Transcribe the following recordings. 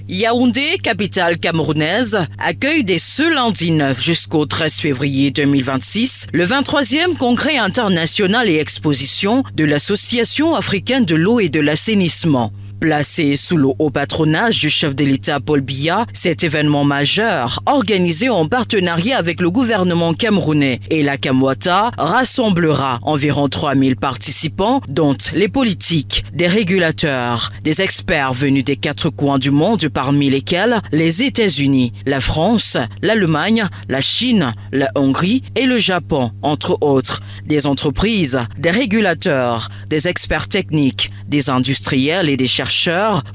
Yaoundé, capitale camerounaise, accueille dès ce lundi 9 jusqu'au 13 février 2026 le 23e congrès international et exposition de l'Association africaine de l'eau et de l'assainissement. Placé sous le haut patronage du chef de l'État Paul Biya, cet événement majeur, organisé en partenariat avec le gouvernement camerounais et la Camouata, rassemblera environ 3000 participants, dont les politiques, des régulateurs, des experts venus des 4 coins du monde, parmi lesquels les États-Unis, la France, l'Allemagne, la Chine, la Hongrie et le Japon, entre autres, des entreprises, des régulateurs, des experts techniques, des industriels et des chercheurs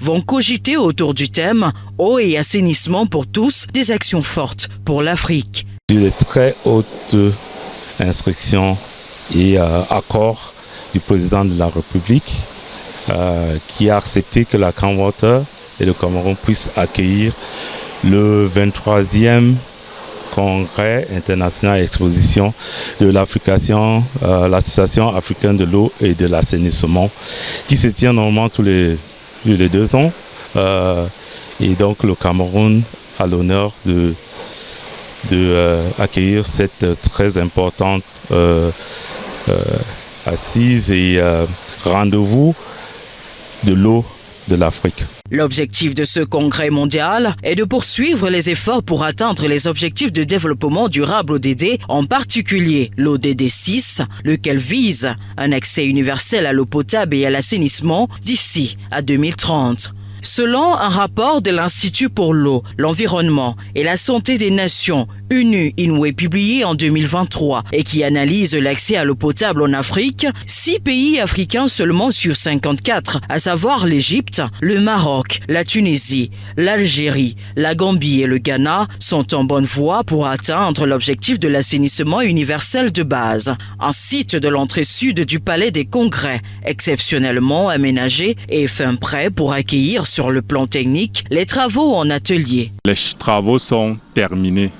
vont cogiter autour du thème « Eau et assainissement pour tous, des actions fortes pour l'Afrique ». De très hautes instructions et accords du président de la République qui a accepté que la Camouata et le Cameroun puissent accueillir le 23e congrès international exposition de l'Association africaine de l'eau et de l'assainissement qui se tient normalement tous les 2 ans. Et donc le Cameroun a l'honneur de accueillir cette très importante assise et rendez-vous de l'eau de l'Afrique. L'objectif de ce congrès mondial est de poursuivre les efforts pour atteindre les objectifs de développement durable ODD, en particulier l'ODD 6, lequel vise un accès universel à l'eau potable et à l'assainissement d'ici à 2030. Selon un rapport de l'Institut pour l'eau, l'environnement et la santé des nations, UNU-INWE, publié en 2023 et qui analyse l'accès à l'eau potable en Afrique, 6 pays africains seulement sur 54, à savoir l'Égypte, le Maroc, la Tunisie, l'Algérie, la Gambie et le Ghana, sont en bonne voie pour atteindre l'objectif de l'assainissement universel de base. Un site de l'entrée sud du Palais des Congrès, exceptionnellement aménagé et fin prêt pour accueillir sur le plan technique les travaux en atelier. Les travaux sont terminés.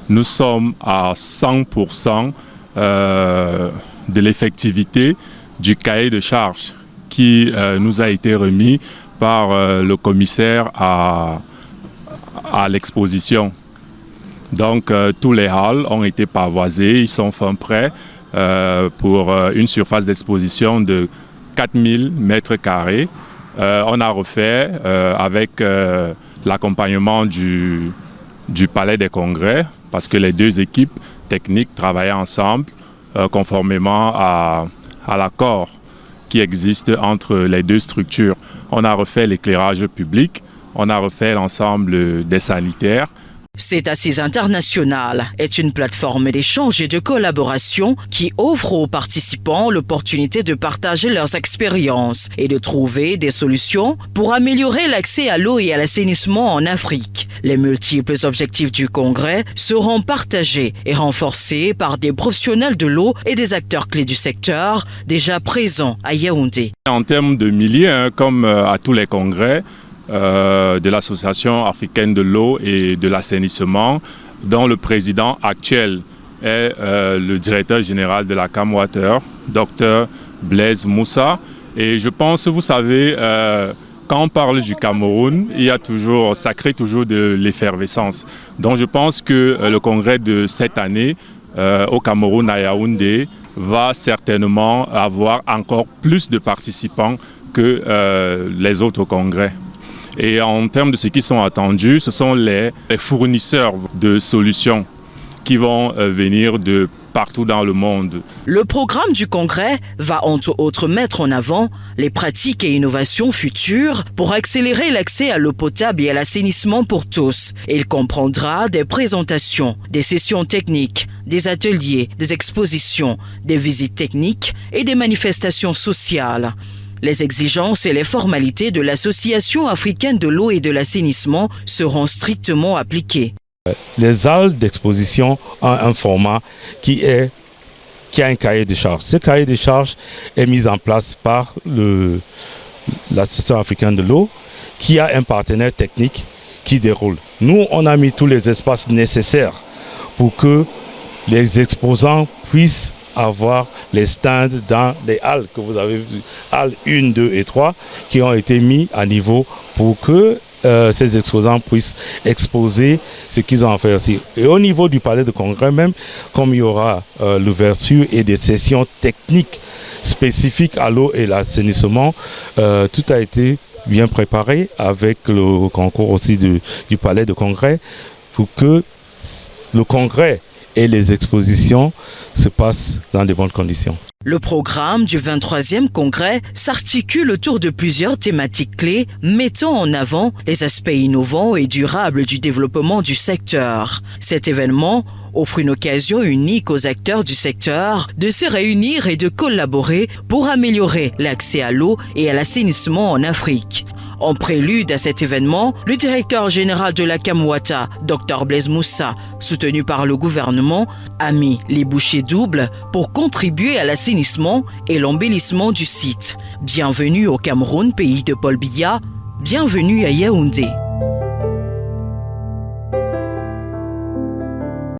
Nous sommes à 100% de l'effectivité du cahier de charges qui nous a été remis par le commissaire à l'exposition. Donc tous les halls ont été pavoisés, ils sont fin prêts pour une surface d'exposition de 4000 mètres carrés. On a refait avec l'accompagnement du Palais des Congrès, parce que les 2 équipes techniques travaillaient ensemble conformément à l'accord qui existe entre les 2 structures. On a refait l'éclairage public, on a refait l'ensemble des sanitaires. Cette assise internationale est une plateforme d'échange et de collaboration qui offre aux participants l'opportunité de partager leurs expériences et de trouver des solutions pour améliorer l'accès à l'eau et à l'assainissement en Afrique. Les multiples objectifs du congrès seront partagés et renforcés par des professionnels de l'eau et des acteurs clés du secteur déjà présents à Yaoundé. En termes de milliers, comme à tous les congrès, de l'Association africaine de l'eau et de l'assainissement, dont le président actuel est le directeur général de la Camouata, Dr Blaise Moussa. Et je pense, vous savez, quand on parle du Cameroun, ça crée toujours de l'effervescence. Donc je pense que le congrès de cette année au Cameroun à Yaoundé va certainement avoir encore plus de participants que les autres congrès. Et en termes de ce qui sont attendus, ce sont les fournisseurs de solutions qui vont venir de partout dans le monde. Le programme du congrès va entre autres mettre en avant les pratiques et innovations futures pour accélérer l'accès à l'eau potable et à l'assainissement pour tous. Il comprendra des présentations, des sessions techniques, des ateliers, des expositions, des visites techniques et des manifestations sociales. Les exigences et les formalités de l'Association africaine de l'eau et de l'assainissement seront strictement appliquées. Les halles d'exposition ont un format qui a un cahier de charges. Ce cahier de charges est mis en place par l'Association africaine de l'eau qui a un partenaire technique qui déroule. Nous, on a mis tous les espaces nécessaires pour que les exposants puissent avoir les stands dans les halles que vous avez vues, halles 1, 2 et 3, qui ont été mis à niveau pour que ces exposants puissent exposer ce qu'ils ont à faire ici. Et au niveau du palais de congrès même, comme il y aura l'ouverture et des sessions techniques spécifiques à l'eau et l'assainissement, tout a été bien préparé avec le concours aussi du palais de congrès pour que le congrès et les expositions se passent dans de bonnes conditions. Le programme du 23e congrès s'articule autour de plusieurs thématiques clés mettant en avant les aspects innovants et durables du développement du secteur. Cet événement offre une occasion unique aux acteurs du secteur de se réunir et de collaborer pour améliorer l'accès à l'eau et à l'assainissement en Afrique. En prélude à cet événement, le directeur général de la Camouata, Dr Blaise Moussa, soutenu par le gouvernement, a mis les bouchées doubles pour contribuer à l'assainissement et l'embellissement du site. Bienvenue au Cameroun, pays de Paul Biya, bienvenue à Yaoundé.